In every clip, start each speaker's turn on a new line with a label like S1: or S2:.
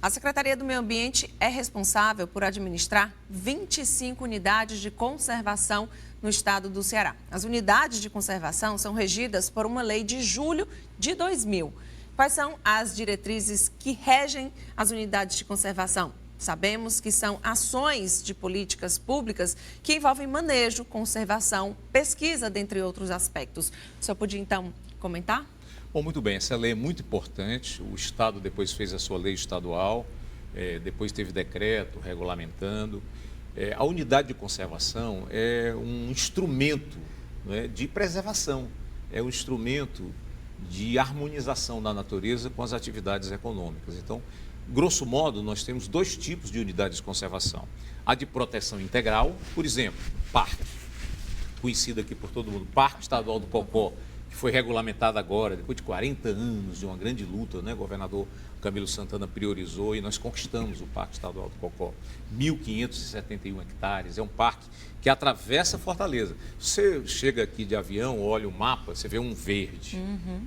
S1: A Secretaria do Meio Ambiente é responsável por administrar 25 unidades de conservação no estado do Ceará. As unidades de conservação são regidas por uma lei de julho de 2000. Quais são as diretrizes que regem as unidades de conservação? Sabemos que são ações de políticas públicas que envolvem manejo, conservação, pesquisa, dentre outros aspectos. O senhor podia, então, comentar?
S2: Bom, muito bem, essa lei é muito importante. O Estado depois fez a sua lei estadual, depois teve decreto regulamentando. A unidade de conservação é um instrumento, né, de preservação, é um instrumento de harmonização da natureza com as atividades econômicas. Então, grosso modo, nós temos dois tipos de unidades de conservação. A de proteção integral, por exemplo, parque, conhecido aqui por todo mundo, Parque Estadual do Cocó, que foi regulamentado agora, depois de 40 anos de uma grande luta, né? O governador Camilo Santana priorizou e nós conquistamos o Parque Estadual do Cocó. 1.571 hectares, é um parque que atravessa Fortaleza. Você chega aqui de avião, olha o mapa, você vê um verde,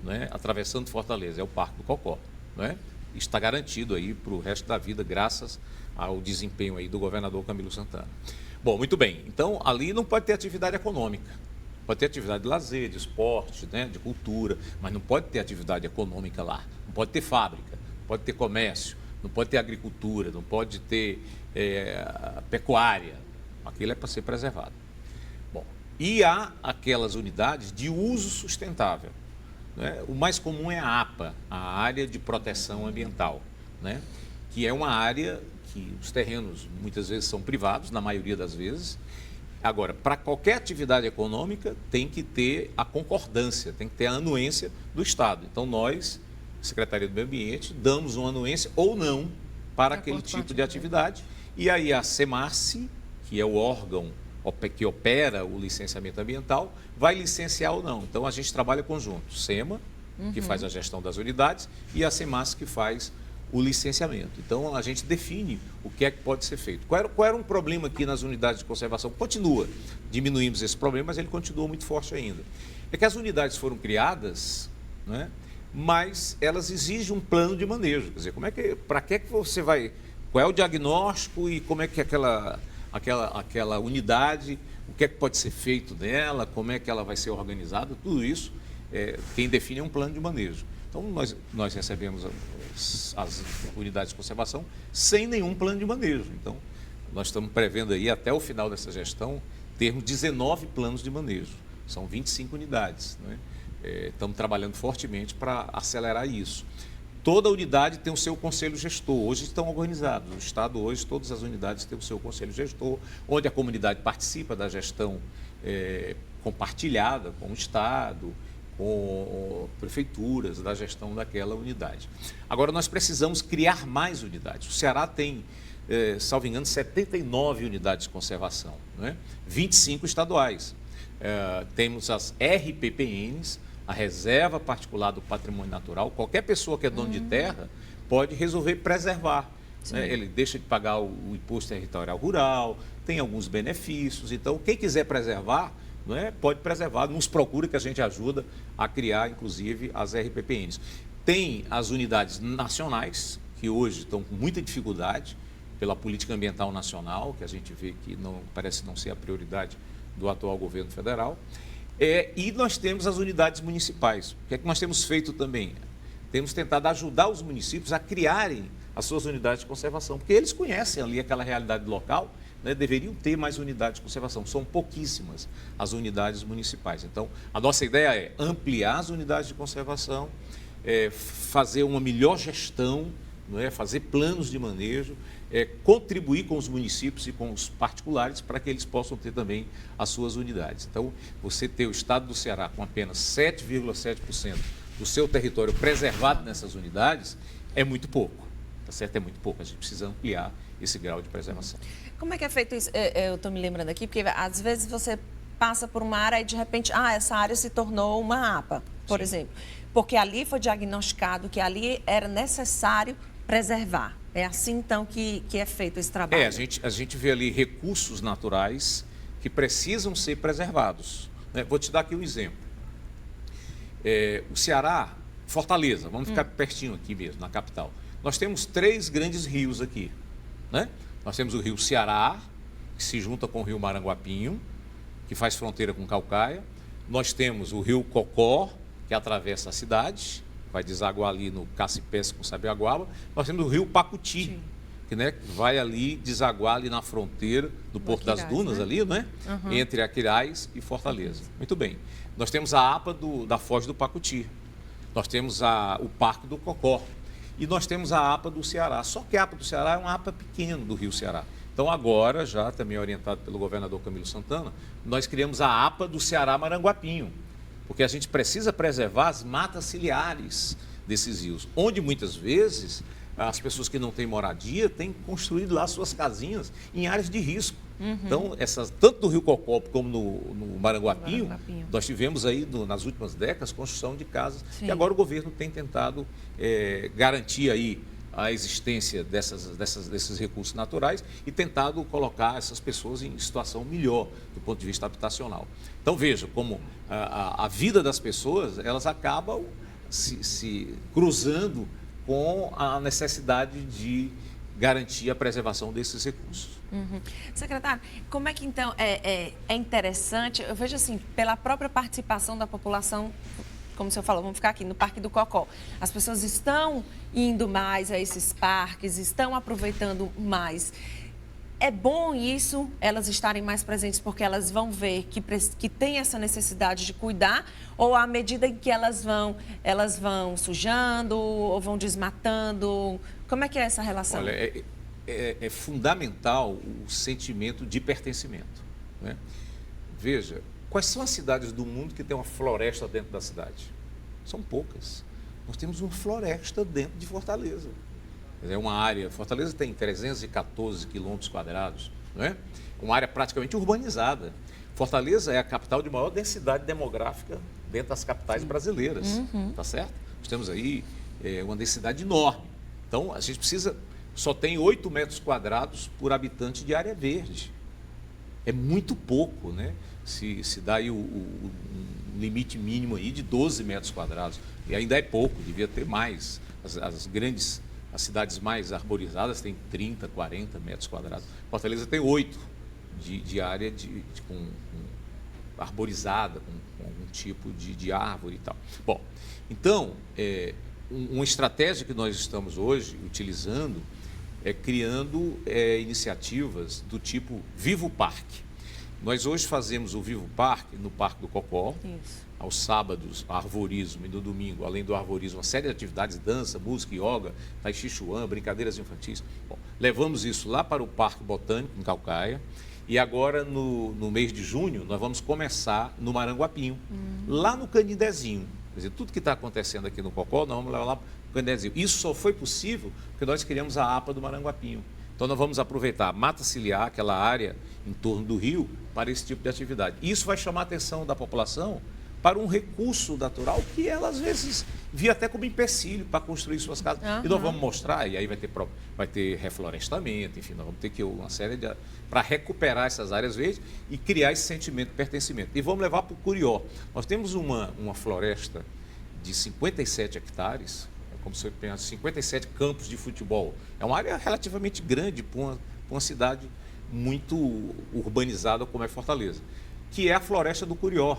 S2: né? Atravessando Fortaleza, é o Parque do Cocó, né? Está garantido aí para o resto da vida, graças ao desempenho aí do governador Camilo Santana. Bom, muito bem. Então, ali não pode ter atividade econômica. Pode ter atividade de lazer, de esporte, né, de cultura, mas não pode ter atividade econômica lá. Não pode ter fábrica, não pode ter comércio, não pode ter agricultura, não pode ter pecuária. Aquilo é para ser preservado. Bom, e há aquelas unidades de uso sustentável. O mais comum é a APA, a Área de Proteção Ambiental, né? Que é uma área que os terrenos muitas vezes são privados, na maioria das vezes. Agora, para qualquer atividade econômica tem que ter a concordância, tem que ter a anuência do Estado. Então nós, Secretaria do Meio Ambiente, damos uma anuência ou não para aquele tipo de atividade. E aí a SEMARCE, que é o órgão que opera o licenciamento ambiental, vai licenciar ou não. Então, a gente trabalha conjunto. SEMA, que faz a gestão das unidades, e a SEMARCE, que faz o licenciamento. Então, a gente define o que é que pode ser feito. Qual era um problema aqui nas unidades de conservação? Continua. Diminuímos esse problema, mas ele continua muito forte ainda. É que as unidades foram criadas, né, mas elas exigem um plano de manejo. Quer dizer, para que você vai... Qual é o diagnóstico e como é que aquela unidade, o que é que pode ser feito nela, como é que ela vai ser organizada, tudo isso, quem define é um plano de manejo. Então, nós recebemos as unidades de conservação sem nenhum plano de manejo. Então, nós estamos prevendo aí, até o final dessa gestão, termos 19 planos de manejo. São 25 unidades, né? Estamos trabalhando fortemente para acelerar isso. Toda unidade tem o seu conselho gestor. Hoje estão organizados. No Estado, hoje, todas as unidades têm o seu conselho gestor, onde a comunidade participa da gestão compartilhada com o Estado, com prefeituras, da gestão daquela unidade. Agora, nós precisamos criar mais unidades. O Ceará tem, salvo engano, 79 unidades de conservação, né? 25 estaduais. Temos as RPPNs, a Reserva Particular do Patrimônio Natural. Qualquer pessoa que é dono de terra pode resolver preservar, né? Ele deixa de pagar o imposto territorial rural, tem alguns benefícios. Então, quem quiser preservar, né, pode preservar, nos procura que a gente ajuda a criar, inclusive, as RPPNs. Tem as unidades nacionais, que hoje estão com muita dificuldade pela política ambiental nacional, que a gente vê que parece não ser a prioridade do atual governo federal. E nós temos as unidades municipais. O que é que nós temos feito também? Temos tentado ajudar os municípios a criarem as suas unidades de conservação, porque eles conhecem ali aquela realidade local, né? Deveriam ter mais unidades de conservação. São pouquíssimas as unidades municipais. Então, a nossa ideia é ampliar as unidades de conservação, fazer uma melhor gestão, não é? Fazer planos de manejo, contribuir com os municípios e com os particulares para que eles possam ter também as suas unidades. Então, você ter o estado do Ceará com apenas 7,7% do seu território preservado nessas unidades é muito pouco, tá certo? É muito pouco. A gente precisa ampliar esse grau de preservação.
S1: Como é que é feito isso? Eu estou me lembrando aqui, porque às vezes você passa por uma área e de repente, essa área se tornou uma APA, por exemplo, porque ali foi diagnosticado que ali era necessário preservar. É assim, então, que é feito esse trabalho?
S2: A gente vê ali recursos naturais que precisam ser preservados, né? Vou te dar aqui um exemplo. O Ceará, Fortaleza, vamos ficar pertinho aqui mesmo, na capital. nós temos 3 grandes rios aqui, né? Nós temos o rio Ceará, que se junta com o rio Maranguapinho, que faz fronteira com Caucaia. Nós temos o rio Cocó, que atravessa a cidade, vai desaguar ali no Cacipés com Sabiaguaba. Nós temos o rio Pacuti, que, né, vai ali desaguar ali na fronteira do Porto das Dunas, né? Ali, né? Entre Aquiraz e Fortaleza. Muito bem. Nós temos a APA da Foz do Pacuti. Nós temos o Parque do Cocó. E nós temos a APA do Ceará. Só que a APA do Ceará é uma APA pequena do rio Ceará. Então, agora, já também orientado pelo governador Camilo Santana, nós criamos a APA do Ceará Maranguapinho, porque a gente precisa preservar as matas ciliares desses rios, onde muitas vezes as pessoas que não têm moradia têm construído lá suas casinhas em áreas de risco. Então, tanto no Rio Cocó como no Maranguapinho, nós tivemos aí, nas últimas décadas, construção de casas. Sim. E agora o governo tem tentado garantir aí a existência desses recursos naturais e tentado colocar essas pessoas em situação melhor do ponto de vista habitacional. Então, veja como a vida das pessoas, elas acabam se cruzando com a necessidade de garantir a preservação desses recursos.
S1: Secretário, como é que então é interessante, eu vejo assim, pela própria participação da população, como o senhor falou, vamos ficar aqui no Parque do Cocó. As pessoas estão indo mais a esses parques, estão aproveitando mais. É bom isso, elas estarem mais presentes, porque elas vão ver que tem essa necessidade de cuidar, ou à medida em que elas vão sujando ou vão desmatando? Como é que é essa relação?
S2: Olha, é fundamental o sentimento de pertencimento, né? Veja, quais são as cidades do mundo que tem uma floresta dentro da cidade? São poucas. Nós temos uma floresta dentro de Fortaleza. É uma área, Fortaleza tem 314 quilômetros quadrados, não é? Uma área praticamente urbanizada. Fortaleza é a capital de maior densidade demográfica dentro das capitais brasileiras, tá certo? Nós temos aí uma densidade enorme. Então, a gente só tem 8 metros quadrados por habitante de área verde. É muito pouco, né? Se dá aí um limite mínimo aí de 12 metros quadrados. E ainda é pouco, devia ter mais. As cidades mais arborizadas têm 30, 40 metros quadrados. Fortaleza tem 8 de área arborizada, com algum tipo de árvore e tal. Bom, então, uma estratégia que nós estamos hoje utilizando é criando iniciativas do tipo Vivo Parque. Nós hoje fazemos o Vivo Parque no Parque do Cocó. Isso. Aos sábados, arvorismo, e no domingo, além do arvorismo, uma série de atividades, dança, música, yoga, tai chi chuan, brincadeiras infantis. Bom, levamos isso lá para o Parque Botânico, em Caucaia, e agora, no mês de junho, nós vamos começar no Maranguapinho, lá no Canindézinho. Quer dizer, tudo que está acontecendo aqui no Cocó, nós vamos levar lá para o Canindézinho. Isso só foi possível porque nós criamos a APA do Maranguapinho. Então, nós vamos aproveitar a mata ciliar, aquela área em torno do rio, para esse tipo de atividade. Isso vai chamar a atenção da população para um recurso natural que ela, às vezes, via até como empecilho para construir suas casas. E nós vamos mostrar, e aí vai ter reflorestamento, enfim, nós vamos ter que uma série para recuperar essas áreas verdes e criar esse sentimento de pertencimento. E vamos levar para o Curió. Nós temos uma floresta de 57 hectares, como se pensa, 57 campos de futebol. É uma área relativamente grande para uma cidade muito urbanizada como é Fortaleza, que é a floresta do Curió.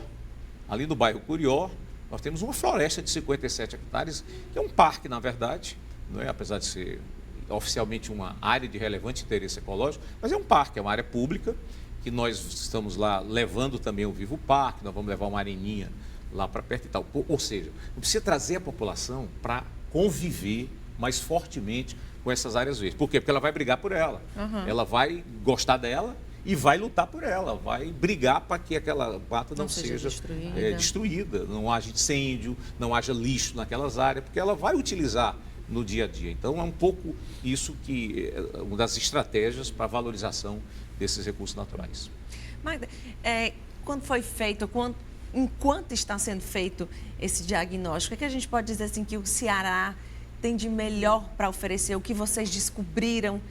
S2: Ali no bairro Curió, nós temos uma floresta de 57 hectares, que é um parque, na verdade, não é? Apesar de ser oficialmente uma área de relevante interesse ecológico, mas é um parque, é uma área pública, que nós estamos lá levando também o Vivo Parque, nós vamos levar uma areninha lá para perto e tal. Ou seja, não precisa trazer a população para conviver mais fortemente com essas áreas verdes. Por quê? Porque ela vai brigar por ela, ela vai gostar dela e vai lutar por ela, vai brigar para que aquela mata não seja destruída, não haja incêndio, não haja lixo naquelas áreas, porque ela vai utilizar no dia a dia. Então, é um pouco isso que é uma das estratégias para a valorização desses recursos naturais.
S1: Magda, quando foi feito, enquanto está sendo feito esse diagnóstico, o que a gente pode dizer assim que o Ceará tem de melhor para oferecer, o que vocês descobriram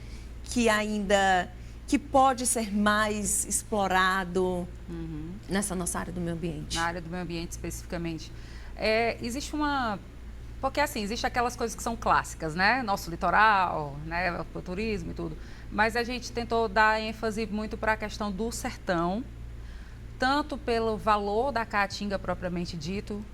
S1: que pode ser mais explorado nessa nossa área do meio ambiente?
S3: Na área do meio ambiente, especificamente. Existe Porque, assim, existem aquelas coisas que são clássicas, né? Nosso litoral, né? O turismo e tudo. Mas a gente tentou dar ênfase muito para a questão do sertão, tanto pelo valor da caatinga propriamente dito,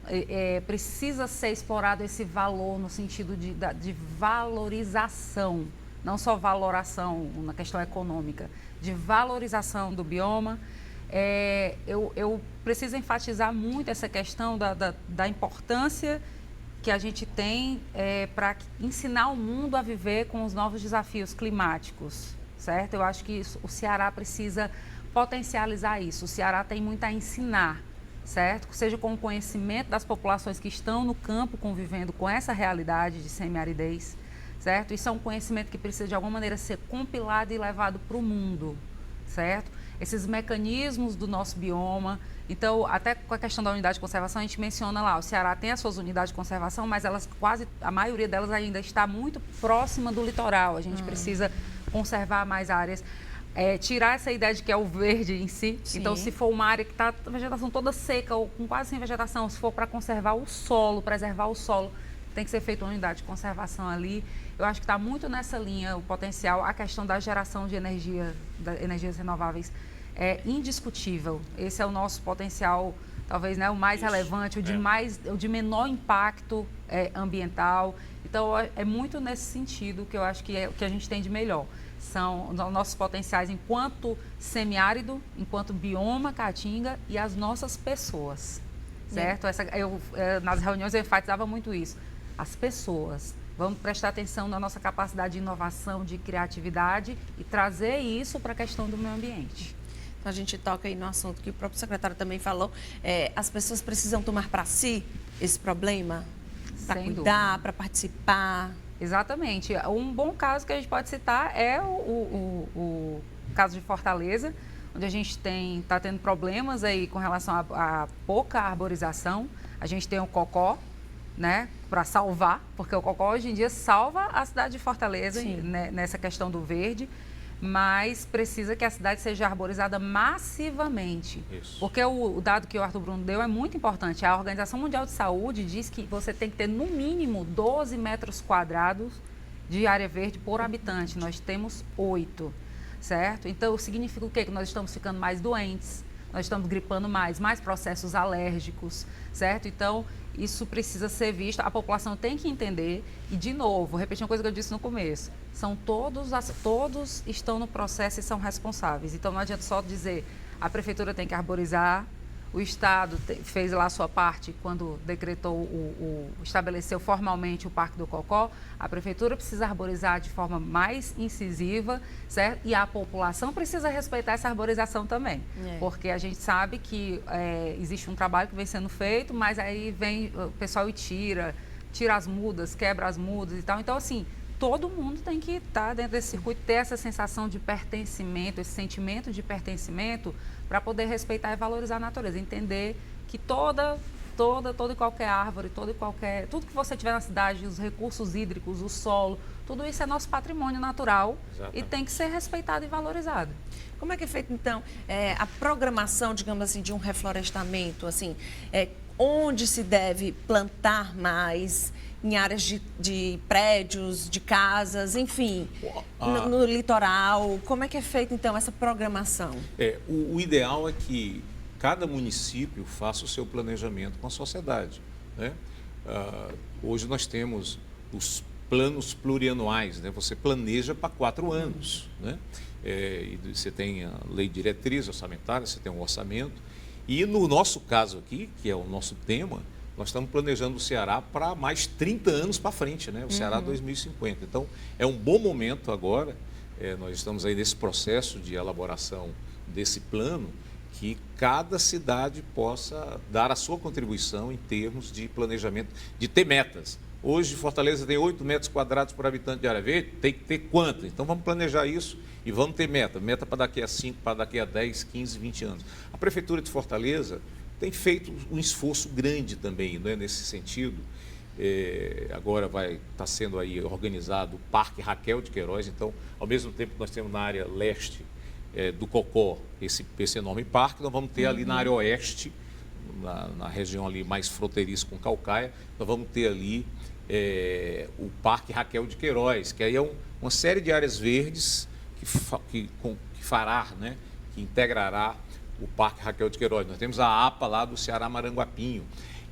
S3: precisa ser explorado esse valor no sentido de valorização, não só valoração na questão econômica, de valorização do bioma. Eu preciso enfatizar muito essa questão da importância que a gente tem para ensinar o mundo a viver com os novos desafios climáticos, certo? Eu acho que o Ceará precisa potencializar isso. O Ceará tem muito a ensinar, certo? Seja com o conhecimento das populações que estão no campo convivendo com essa realidade de semiaridez, certo? Isso é um conhecimento que precisa de alguma maneira ser compilado e levado para o mundo, certo? Esses mecanismos do nosso bioma. Então, até com a questão da unidade de conservação, a gente menciona lá, o Ceará tem as suas unidades de conservação, mas a maioria delas ainda está muito próxima do litoral. A gente precisa conservar mais áreas. Tirar essa ideia de que é o verde em si. Sim. Então, se for uma área que está a vegetação toda seca ou com quase sem vegetação, se for para conservar o solo, preservar o solo, tem que ser feita uma unidade de conservação ali. Eu acho que está muito nessa linha o potencial. A questão da geração de energia, energias renováveis é indiscutível. Esse é o nosso potencial, talvez, né, o mais relevante, o de menor impacto ambiental. Então, é muito nesse sentido que eu acho que é o que a gente tem de melhor. São nossos potenciais enquanto semiárido, enquanto bioma caatinga e as nossas pessoas, certo? Nas reuniões eu enfatizava muito isso. As pessoas. Vamos prestar atenção na nossa capacidade de inovação, de criatividade e trazer isso para a questão do meio ambiente.
S1: Então, a gente toca aí no assunto que o próprio secretário também falou. As pessoas precisam tomar para si esse problema, para cuidar, para participar.
S3: Exatamente. Um bom caso que a gente pode citar é o caso de Fortaleza, onde a gente está tendo problemas aí com relação a pouca arborização. A gente tem o cocó, né, para salvar, porque o cocó hoje em dia salva a cidade de Fortaleza, né, nessa questão do verde, mas precisa que a cidade seja arborizada massivamente. Isso. Porque o dado que o Arthur Bruno deu é muito importante. A Organização Mundial de Saúde diz que você tem que ter no mínimo 12 metros quadrados de área verde por habitante. Nós temos 8, certo? Então, significa o quê? Que nós estamos ficando mais doentes, nós estamos gripando mais processos alérgicos, certo? Então, isso precisa ser visto, a população tem que entender e, de novo, vou repetir uma coisa que eu disse no começo, todos estão no processo e são responsáveis. Então, não adianta só dizer a prefeitura tem que arborizar, o Estado fez lá a sua parte quando decretou, estabeleceu formalmente o Parque do Cocó, a prefeitura precisa arborizar de forma mais incisiva, certo? E a população precisa respeitar essa arborização também, porque a gente sabe que existe um trabalho que vem sendo feito, mas aí vem o pessoal e tira as mudas, quebra as mudas e tal. Então, assim, todo mundo tem que estar dentro desse circuito, ter essa sensação de pertencimento, esse sentimento de pertencimento, para poder respeitar e valorizar a natureza. Entender que toda e qualquer árvore, tudo que você tiver na cidade, os recursos hídricos, o solo, tudo isso é nosso patrimônio natural. Exatamente. E tem que ser respeitado e valorizado.
S1: Como é que é feito, então, a programação, digamos assim, de um reflorestamento? Assim, onde se deve plantar mais? Em áreas de prédios, de casas, enfim, no litoral. Como é que é feita, então, essa programação?
S2: O ideal é que cada município faça o seu planejamento com a sociedade, né? Hoje nós temos os planos plurianuais, né? Você planeja para 4 anos, né? E você tem a lei de diretriz orçamentária, você tem um orçamento. E no nosso caso aqui, que é o nosso tema, nós estamos planejando o Ceará para mais 30 anos para frente, né? O Ceará 2050. Então, é um bom momento agora, nós estamos aí nesse processo de elaboração desse plano, que cada cidade possa dar a sua contribuição em termos de planejamento, de ter metas. Hoje, Fortaleza tem 8 metros quadrados por habitante de área verde, tem que ter quanto? Então, vamos planejar isso e vamos ter meta para daqui a 5, para daqui a 10, 15, 20 anos. A Prefeitura de Fortaleza tem feito um esforço grande também, né, nesse sentido. Agora vai estar sendo aí organizado o Parque Raquel de Queiroz, então, ao mesmo tempo que nós temos na área leste do Cocó esse enorme parque, nós vamos ter ali na área oeste na região ali mais fronteiriça com Caucaia, nós vamos ter ali o Parque Raquel de Queiroz, que aí é uma série de áreas verdes que fará, né, que integrará o Parque Raquel de Queiroz. Nós temos a APA lá do Ceará Maranguapinho.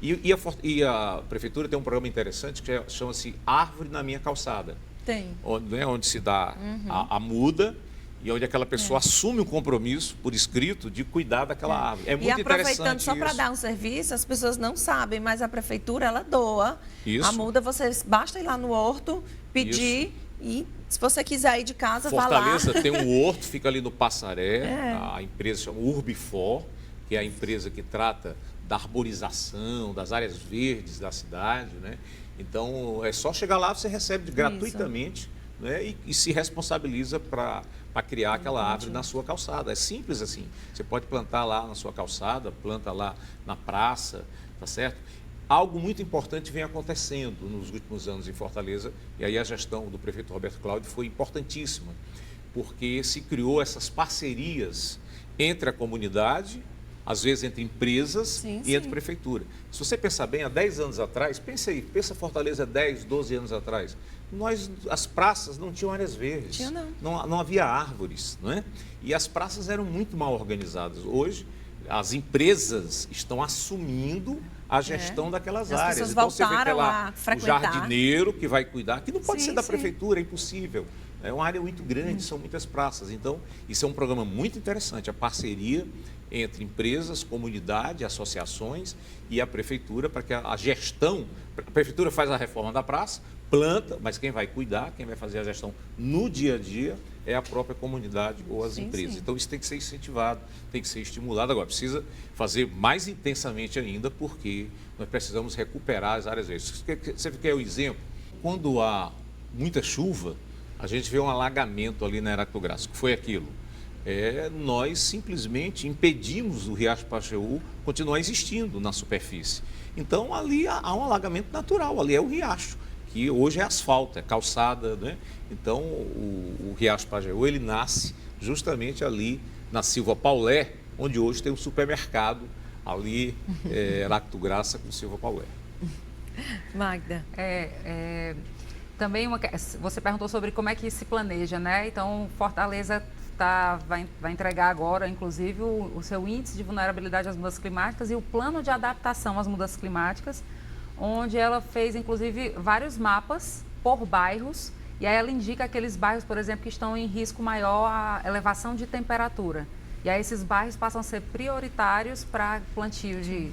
S2: E a Prefeitura tem um programa interessante que chama-se Árvore na Minha Calçada.
S1: Tem.
S2: Onde se dá a muda e onde aquela pessoa assume um compromisso por escrito de cuidar daquela árvore. É muito interessante.
S1: E aproveitando só para dar um serviço, as pessoas não sabem, mas a Prefeitura, ela doa a muda. Basta ir lá no horto, pedir e se você quiser ir de casa, vá lá.
S2: Fortaleza tem um horto, fica ali no Passaré, a empresa chama Urbifor, que é a empresa que trata da arborização, das áreas verdes da cidade, né? Então, é só chegar lá, você recebe gratuitamente, né? E se responsabiliza para criar aquela árvore na sua calçada. É simples assim. Você pode plantar lá na sua calçada, planta lá na praça, tá certo? Algo muito importante vem acontecendo nos últimos anos em Fortaleza, e aí a gestão do prefeito Roberto Cláudio foi importantíssima, porque se criou essas parcerias entre a comunidade, às vezes entre empresas e entre prefeitura. Se você pensar bem, há 10 anos atrás, pensa Fortaleza 10, 12 anos atrás, as praças não tinham áreas verdes, não havia árvores, não é? E as praças eram muito mal organizadas. Hoje, as empresas estão assumindo a gestão daquelas áreas. Então, você vê que lá o jardineiro que vai cuidar, que não pode ser da prefeitura, é impossível. É uma área muito grande, são muitas praças. Então, isso é um programa muito interessante, a parceria entre empresas, comunidade, associações e a prefeitura, para que a gestão, a prefeitura faz a reforma da praça, planta, mas quem vai cuidar, quem vai fazer a gestão no dia a dia é a própria comunidade ou as empresas. Então, isso tem que ser incentivado, tem que ser estimulado. Agora, precisa fazer mais intensamente ainda, porque nós precisamos recuperar as áreas verdes. Você quer o exemplo? Quando há muita chuva, a gente vê um alagamento ali na Heráclito Graça. O que foi aquilo? Nós simplesmente impedimos o Riacho Pajeú continuar existindo na superfície. Então, ali há um alagamento natural, ali é o riacho, que hoje é asfalto, é calçada, né? Então, o Riacho Pajeú, ele nasce justamente ali na Silva Paulé, onde hoje tem um supermercado, ali, Heráclito Graça com Silva Paulé.
S1: Magda.
S3: Também você perguntou sobre como é que se planeja, né? Então, Fortaleza vai entregar agora, inclusive, o seu índice de vulnerabilidade às mudanças climáticas e o plano de adaptação às mudanças climáticas, onde ela fez, inclusive, vários mapas por bairros, e aí ela indica aqueles bairros, por exemplo, que estão em risco maior à elevação de temperatura. E aí esses bairros passam a ser prioritários para plantio de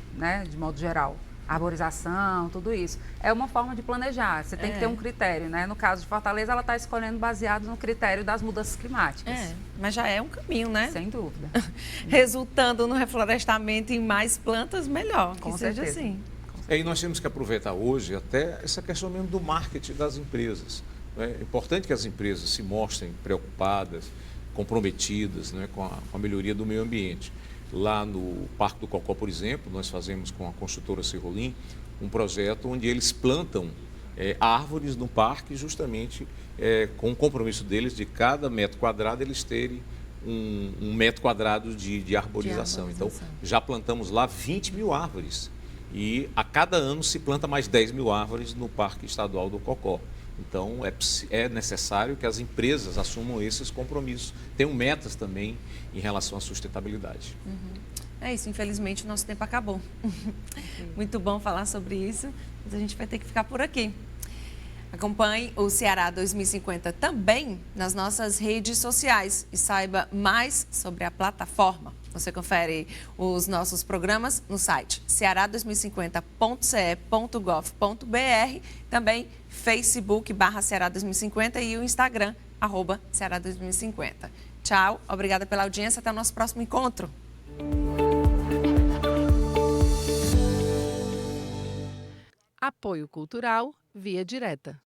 S3: modo geral. Arborização, tudo isso. É uma forma de planejar, você tem que ter um critério, né? No caso de Fortaleza, ela está escolhendo baseado no critério das mudanças climáticas.
S1: Mas já é um caminho, né?
S3: Sem dúvida.
S1: Resultando no reflorestamento em mais plantas, melhor, que seja assim.
S2: E nós temos que aproveitar hoje até essa questão mesmo do marketing das empresas. É importante que as empresas se mostrem preocupadas, comprometidas, né, com a melhoria do meio ambiente. Lá no Parque do Cocó, por exemplo, nós fazemos com a construtora Serrolim um projeto onde eles plantam árvores no parque, justamente com o compromisso deles de cada metro quadrado eles terem um metro quadrado de arborização. Então, já plantamos lá 20 mil árvores e a cada ano se planta mais 10 mil árvores no Parque Estadual do Cocó. Então, é necessário que as empresas assumam esses compromissos. Tenham metas também em relação à sustentabilidade.
S1: É isso, infelizmente o nosso tempo acabou. Muito bom falar sobre isso, mas a gente vai ter que ficar por aqui. Acompanhe o Ceará 2050 também nas nossas redes sociais e saiba mais sobre a plataforma. Você confere os nossos programas no site ceara2050.ce.gov.br, também Facebook/Ceará 2050 e o Instagram, @Ceará 2050. Tchau, obrigada pela audiência, até o nosso próximo encontro.
S4: Apoio Cultural Via Direta.